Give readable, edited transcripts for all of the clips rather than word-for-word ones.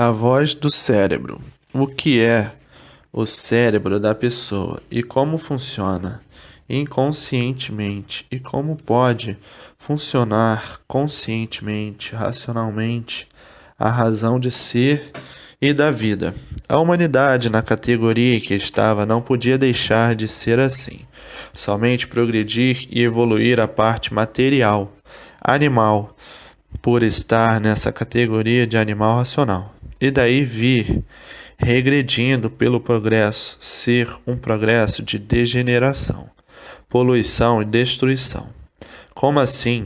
A voz do cérebro. O que é o cérebro da pessoa e como funciona inconscientemente e como pode funcionar conscientemente, racionalmente, a razão de ser e da vida. A humanidade, na categoria que estava, não podia deixar de ser assim. Somente progredir e evoluir a parte material, animal, por estar nessa categoria de animal racional. E daí vir regredindo pelo progresso, ser um progresso de degeneração, poluição e destruição. Como assim?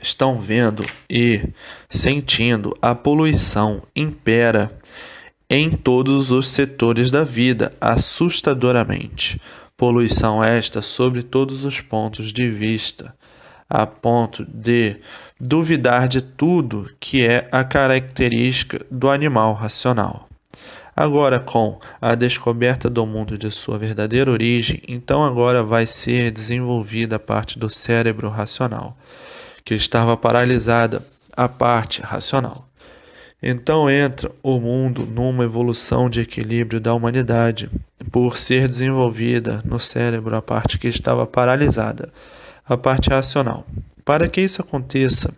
Estão vendo e sentindo a poluição impera em todos os setores da vida, assustadoramente. Poluição esta sobre todos os pontos de vista, a ponto de duvidar de tudo que é a característica do animal racional. Agora, com a descoberta do mundo de sua verdadeira origem, então agora vai ser desenvolvida a parte do cérebro racional, que estava paralisada, a parte racional. Então entra o mundo numa evolução de equilíbrio da humanidade, por ser desenvolvida no cérebro a parte que estava paralisada, a parte racional. Para que isso aconteça,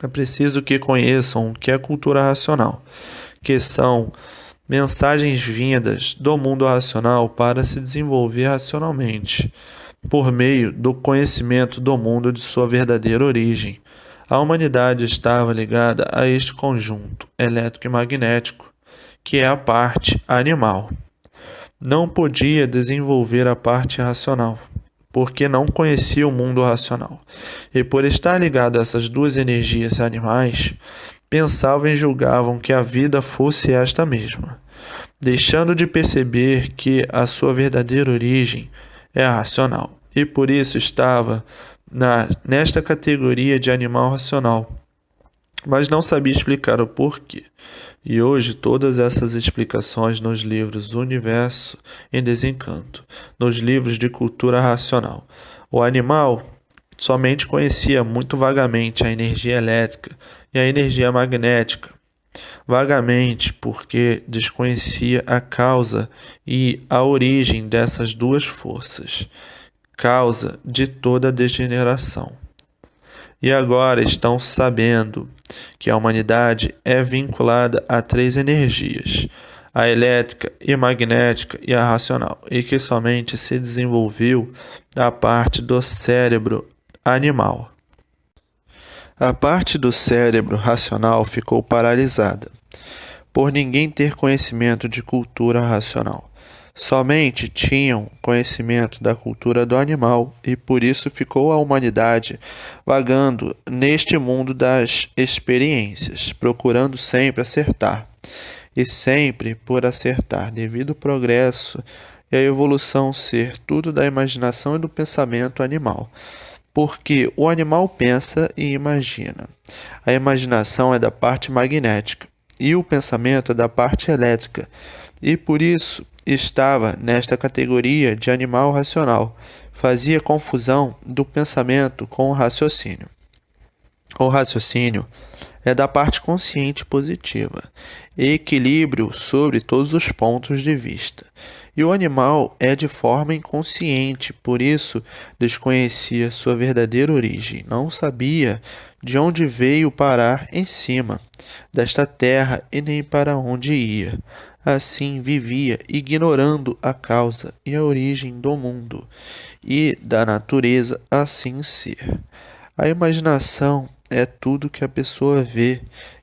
é preciso que conheçam o que é cultura racional, que são mensagens vindas do mundo racional para se desenvolver racionalmente, por meio do conhecimento do mundo de sua verdadeira origem. A humanidade estava ligada a este conjunto elétrico e magnético, que é a parte animal. Não podia desenvolver a parte racional, porque não conhecia o mundo racional. E por estar ligado a essas duas energias animais, pensavam e julgavam que a vida fosse esta mesma, deixando de perceber que a sua verdadeira origem é a racional, e por isso estava nesta categoria de animal racional, mas não sabia explicar o porquê. E hoje todas essas explicações nos livros Universo em Desencanto, nos livros de cultura racional. O animal somente conhecia muito vagamente a energia elétrica e a energia magnética, vagamente porque desconhecia a causa e a origem dessas duas forças, causa de toda a degeneração. E agora estão sabendo que a humanidade é vinculada a três energias, a elétrica e magnética e a racional, e que somente se desenvolveu a parte do cérebro animal. A parte do cérebro racional ficou paralisada, por ninguém ter conhecimento de cultura racional. Somente tinham conhecimento da cultura do animal e por isso ficou a humanidade vagando neste mundo das experiências, procurando sempre acertar. E sempre por acertar, devido ao progresso e a evolução ser tudo da imaginação e do pensamento animal. Porque o animal pensa e imagina. A imaginação é da parte magnética e o pensamento é da parte elétrica. E por isso estava nesta categoria de animal racional. Fazia confusão do pensamento com o raciocínio. O raciocínio é da parte consciente positiva, equilíbrio sobre todos os pontos de vista. E o animal é de forma inconsciente, por isso desconhecia sua verdadeira origem, não sabia de onde veio parar em cima desta terra e nem para onde ia. Assim vivia, ignorando a causa e a origem do mundo e da natureza assim ser. A imaginação é tudo que a pessoa vê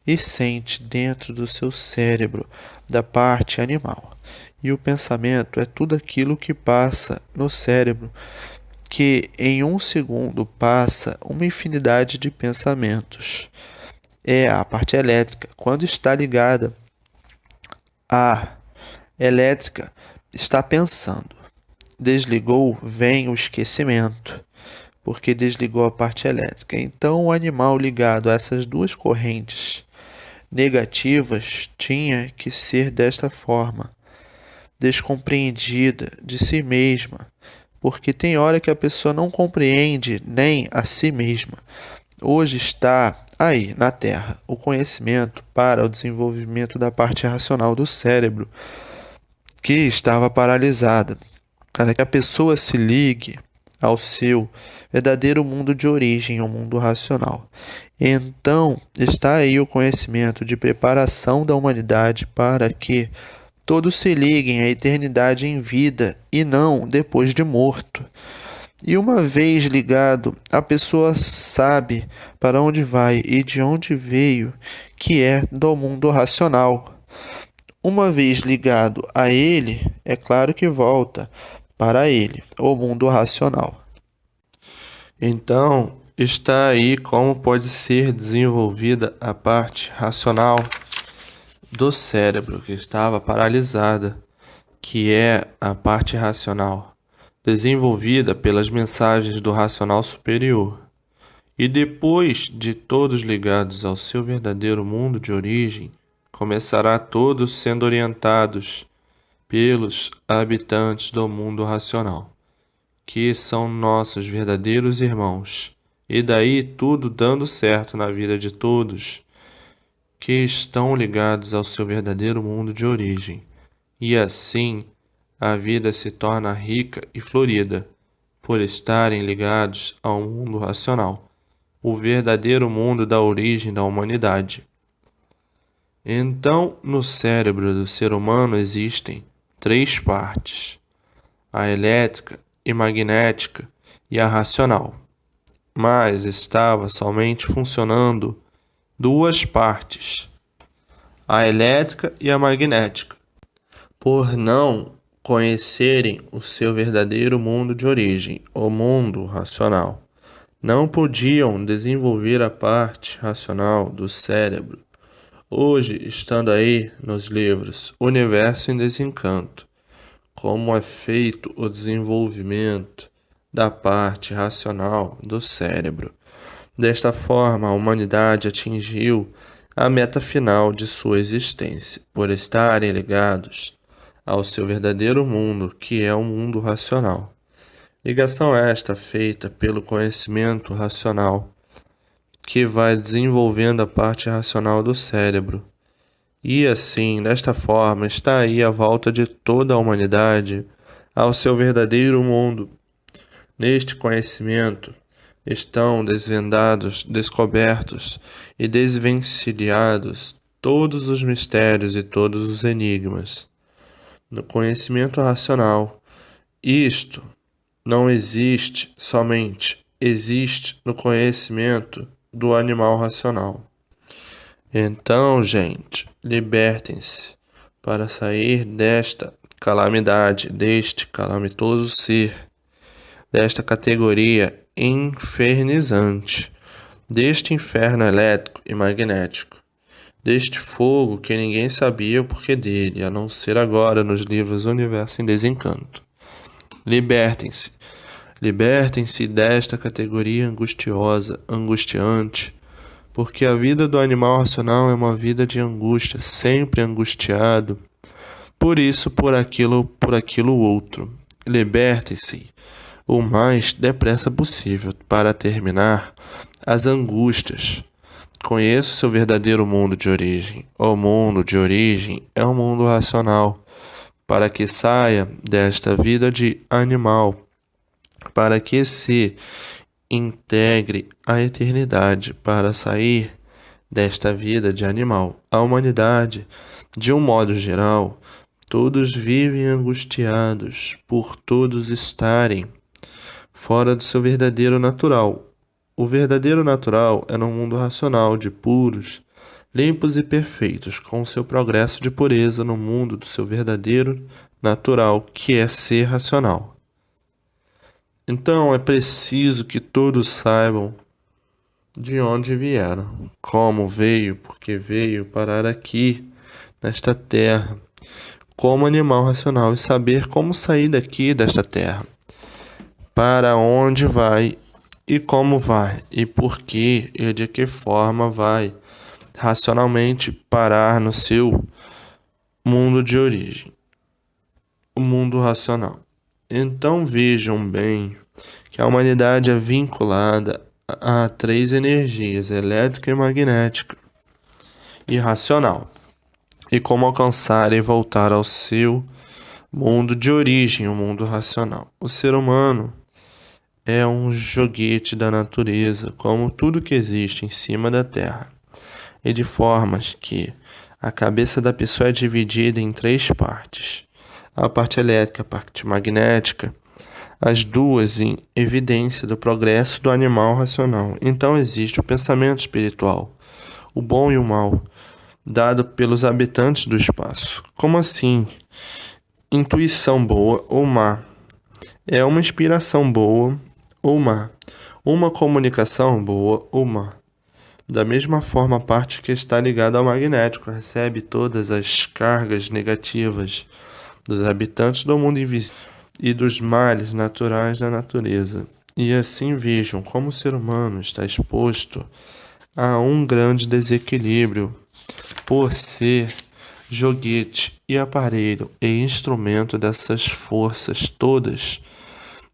e sente dentro do seu cérebro, da parte animal. E o pensamento é tudo aquilo que passa no cérebro, que em um segundo passa uma infinidade de pensamentos. É a parte elétrica, quando está ligada à elétrica, está pensando. Desligou, vem o esquecimento, porque desligou a parte elétrica. Então, o animal ligado a essas duas correntes negativas tinha que ser desta forma, descompreendida de si mesma, porque tem hora que a pessoa não compreende nem a si mesma. Hoje está aí, na Terra, o conhecimento para o desenvolvimento da parte racional do cérebro, que estava paralisada, para que a pessoa se ligue ao seu verdadeiro mundo de origem, ao mundo racional. Então, está aí o conhecimento de preparação da humanidade para que todos se liguem à eternidade em vida e não depois de morto. E uma vez ligado, a pessoa sabe para onde vai e de onde veio, que é do mundo racional. Uma vez ligado a ele, é claro que volta para ele, o mundo racional. Então, está aí como pode ser desenvolvida a parte racional do cérebro que estava paralisada, que é a parte racional, desenvolvida pelas mensagens do racional superior. E depois de todos ligados ao seu verdadeiro mundo de origem, começará todos sendo orientados pelos habitantes do mundo racional, que são nossos verdadeiros irmãos, e daí tudo dando certo na vida de todos que estão ligados ao seu verdadeiro mundo de origem. E assim a vida se torna rica e florida, por estarem ligados ao mundo racional, o verdadeiro mundo da origem da humanidade. Então, no cérebro do ser humano existem 3 partes: a elétrica e magnética e a racional. Mas estava somente funcionando 2 partes, a elétrica e a magnética, por não conhecerem o seu verdadeiro mundo de origem, o mundo racional. Não podiam desenvolver a parte racional do cérebro. Hoje, estando aí nos livros Universo em Desencanto, como é feito o desenvolvimento da parte racional do cérebro. Desta forma, a humanidade atingiu a meta final de sua existência, por estarem ligados ao seu verdadeiro mundo, que é o mundo racional. Ligação esta feita pelo conhecimento racional, que vai desenvolvendo a parte racional do cérebro. E assim, desta forma, está aí a volta de toda a humanidade ao seu verdadeiro mundo. Neste conhecimento estão desvendados, descobertos e desvencilhados todos os mistérios e todos os enigmas. No conhecimento racional, isto não existe somente, existe no conhecimento do animal racional. Então, gente, libertem-se para sair desta calamidade, deste calamitoso ser, desta categoria infernizante, deste inferno elétrico e magnético, deste fogo que ninguém sabia o porquê dele, a não ser agora nos livros Universo em Desencanto. Libertem-se. Libertem-se desta categoria angustiosa, angustiante, porque a vida do animal racional é uma vida de angústia, sempre angustiado, por isso, por aquilo outro. Libertem-se o mais depressa possível para terminar as angústias. Conheça o seu verdadeiro mundo de origem. O mundo de origem é o mundo racional, para que saia desta vida de animal, para que se integre à eternidade, para sair desta vida de animal. A humanidade, de um modo geral, todos vivem angustiados por todos estarem fora do seu verdadeiro natural. O verdadeiro natural é no mundo racional de puros, limpos e perfeitos, com seu progresso de pureza no mundo do seu verdadeiro natural, que é ser racional. Então é preciso que todos saibam de onde vieram, como veio, porque veio parar aqui, nesta terra, como animal racional, e saber como sair daqui, desta terra, para onde vai e como vai, e por que e de que forma vai racionalmente parar no seu mundo de origem, o mundo racional. Então vejam bem que a humanidade é vinculada a três energias, elétrica e magnética, e racional, e como alcançar e voltar ao seu mundo de origem, o mundo racional. O ser humano é um joguete da natureza, como tudo que existe em cima da Terra, e de formas que a cabeça da pessoa é dividida em três partes: a parte elétrica, a parte magnética, as duas em evidência do progresso do animal racional. Então existe o pensamento espiritual, o bom e o mal, dado pelos habitantes do espaço. Como assim? Intuição boa ou má? É uma inspiração boa ou má? Uma comunicação boa ou má? Da mesma forma, a parte que está ligada ao magnético recebe todas as cargas negativas dos habitantes do mundo invisível e dos males naturais da natureza. E assim vejam como o ser humano está exposto a um grande desequilíbrio por ser joguete e aparelho e instrumento dessas forças todas,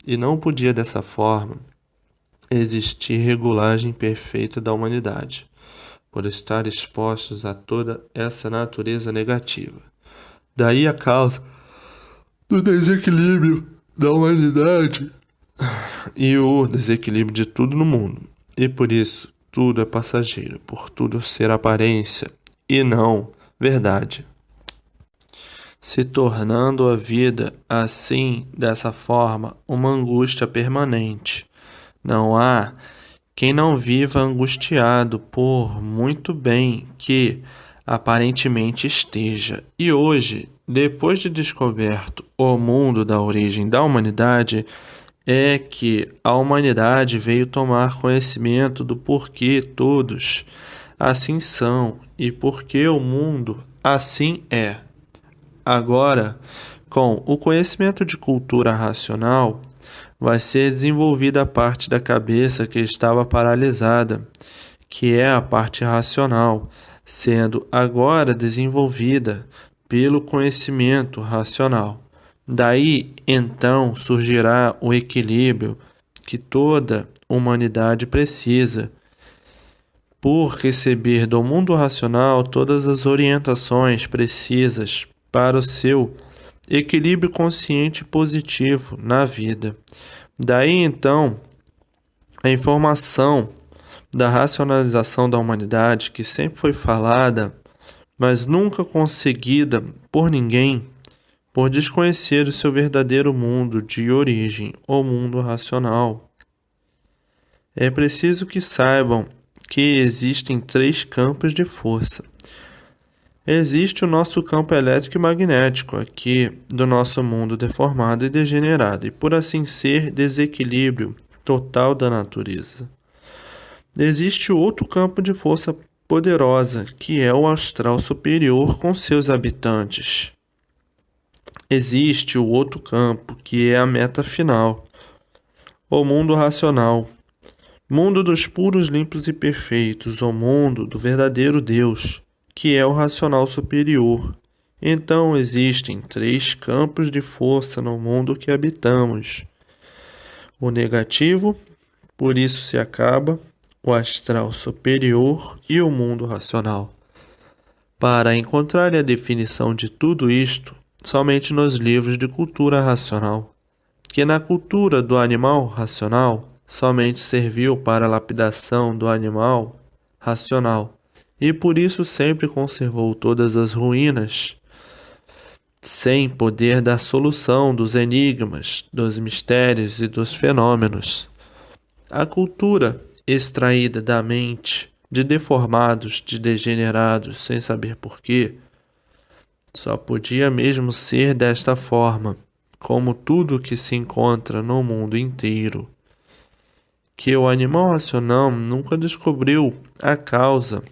e não podia dessa forma existir regulagem perfeita da humanidade, por estar expostos a toda essa natureza negativa. Daí a causa do desequilíbrio da humanidade e o desequilíbrio de tudo no mundo. E por isso tudo é passageiro, por tudo ser aparência e não verdade, se tornando a vida assim, dessa forma, uma angústia permanente. Não há quem não viva angustiado por muito bem que aparentemente esteja. E hoje, depois de descoberto o mundo da origem da humanidade, é que a humanidade veio tomar conhecimento do porquê todos assim são e porquê o mundo assim é. Agora, com o conhecimento de cultura racional, vai ser desenvolvida a parte da cabeça que estava paralisada, que é a parte racional, sendo agora desenvolvida pelo conhecimento racional. Daí, então, surgirá o equilíbrio que toda humanidade precisa, por receber do mundo racional todas as orientações precisas para o seu equilíbrio consciente positivo na vida. Daí então, a informação da racionalização da humanidade, que sempre foi falada, mas nunca conseguida por ninguém, por desconhecer o seu verdadeiro mundo de origem, o mundo racional. É preciso que saibam que existem três campos de força. Existe o nosso campo elétrico e magnético, aqui do nosso mundo deformado e degenerado, e por assim ser, desequilíbrio total da natureza. Existe outro campo de força poderosa, que é o astral superior com seus habitantes. Existe o outro campo, que é a meta final, o mundo racional, mundo dos puros, limpos e perfeitos, o mundo do verdadeiro Deus, que é o racional superior. Então existem três campos de força no mundo que habitamos: o negativo, por isso se acaba, o astral superior e o mundo racional. Para encontrar a definição de tudo isto, somente nos livros de cultura racional, que na cultura do animal racional somente serviu para a lapidação do animal racional, e por isso sempre conservou todas as ruínas, sem poder dar solução dos enigmas, dos mistérios e dos fenômenos. A cultura extraída da mente de deformados, de degenerados, sem saber porquê, só podia mesmo ser desta forma, como tudo que se encontra no mundo inteiro, que o animal racional nunca descobriu a causa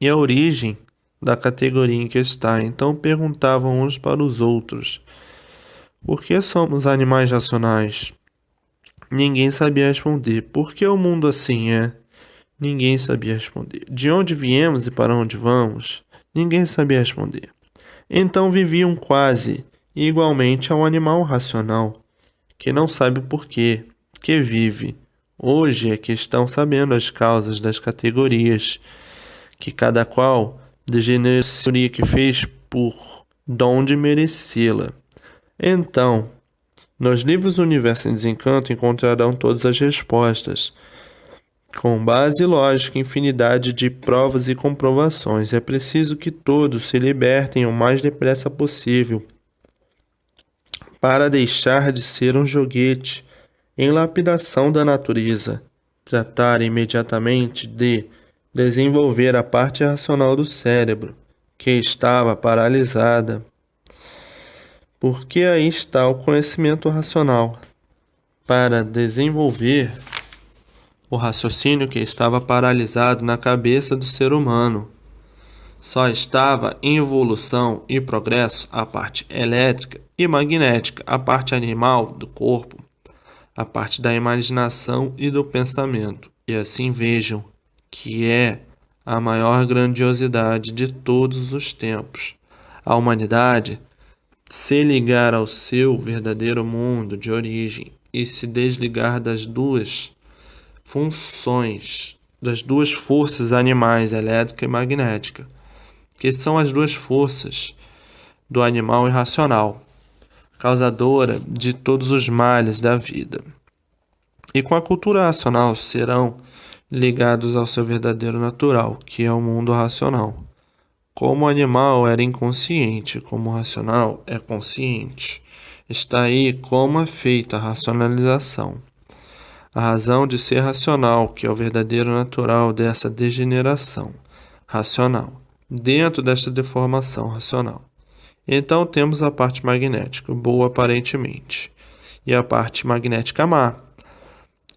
e a origem da categoria em que está. Então perguntavam uns para os outros: por que somos animais racionais? Ninguém sabia responder. Por que o mundo assim é? Ninguém sabia responder. De onde viemos e para onde vamos? Ninguém sabia responder. Então viviam quase igualmente ao animal racional, que não sabe o porquê, que vive Hoje é que estão sabendo as causas das categorias, que cada qual degenerou que fez por dom de merecê-la. Então, nos livros Universo em Desencanto encontrarão todas as respostas, com base lógica, infinidade de provas e comprovações. É preciso que todos se libertem o mais depressa possível para deixar de ser um joguete em lapidação da natureza. Tratar imediatamente de desenvolver a parte racional do cérebro, que estava paralisada. Porque aí está o conhecimento racional, para desenvolver o raciocínio que estava paralisado na cabeça do ser humano. Só estava em evolução e progresso a parte elétrica e magnética, a parte animal do corpo, a parte da imaginação e do pensamento. E assim vejam que é a maior grandiosidade de todos os tempos. A humanidade se ligar ao seu verdadeiro mundo de origem e se desligar das duas funções, das duas forças animais, elétrica e magnética, que são as duas forças do animal irracional, causadora de todos os males da vida. E com a cultura racional serão ligados ao seu verdadeiro natural, que é o mundo racional. Como o animal era inconsciente, como o racional é consciente. Está aí como é feita a racionalização. A razão de ser racional, que é o verdadeiro natural dessa degeneração racional, dentro desta deformação racional. Então temos a parte magnética, boa aparentemente, e a parte magnética má.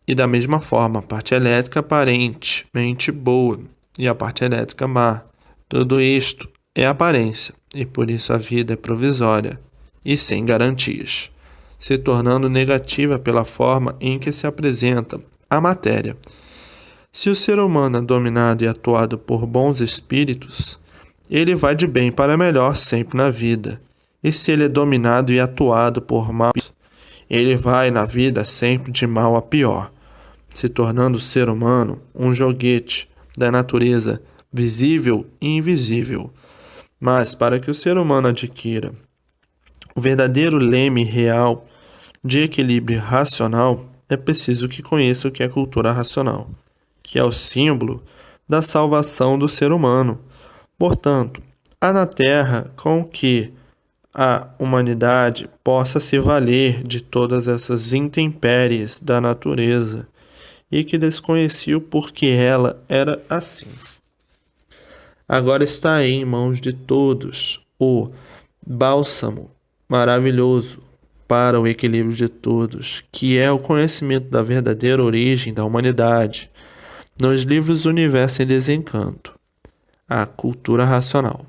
E da mesma forma, a parte elétrica aparentemente boa e a parte elétrica má. Tudo isto é aparência, e por isso a vida é provisória e sem garantias, se tornando negativa pela forma em que se apresenta a matéria. Se o ser humano é dominado e atuado por bons espíritos, ele vai de bem para melhor sempre na vida. E se ele é dominado e atuado por maus, ele vai na vida sempre de mal a pior, se tornando o ser humano um joguete da natureza visível e invisível. Mas para que o ser humano adquira o verdadeiro leme real de equilíbrio racional, é preciso que conheça o que é cultura racional, que é o símbolo da salvação do ser humano. Portanto, há na Terra com que a humanidade possa se valer de todas essas intempéries da natureza e que desconhecia o porquê ela era assim. Agora está aí em mãos de todos o bálsamo maravilhoso para o equilíbrio de todos, que é o conhecimento da verdadeira origem da humanidade, nos livros Universo em Desencanto, a cultura racional.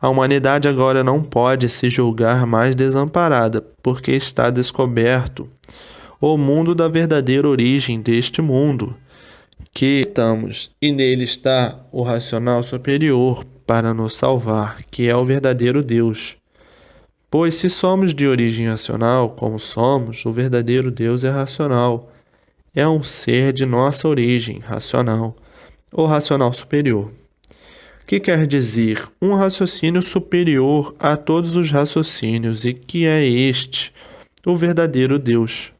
A humanidade agora não pode se julgar mais desamparada, porque está descoberto o mundo da verdadeira origem deste mundo que estamos, e nele está o racional superior para nos salvar, que é o verdadeiro Deus. Pois se somos de origem racional, como somos, o verdadeiro Deus é racional. É um ser de nossa origem racional, ou racional superior. Que quer dizer um raciocínio superior a todos os raciocínios, e que é este o verdadeiro Deus.